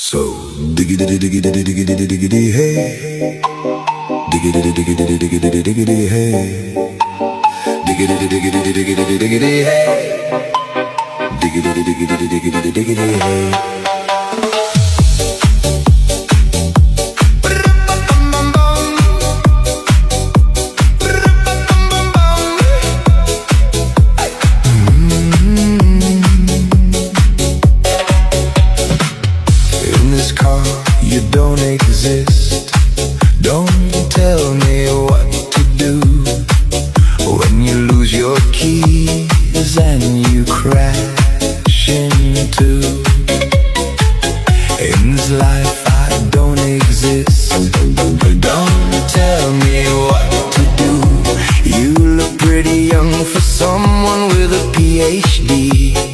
So diggity diggity diggity diggity hey, diggity diggity diggity diggity hey, diggity diggity diggity diggity hey, diggity diggity diggity diggity hey. You don't exist. Don't tell me what to do when you lose your keys and you crash into. In this life I don't exist. Don't tell me what to do. You look pretty young for someone with a PhD.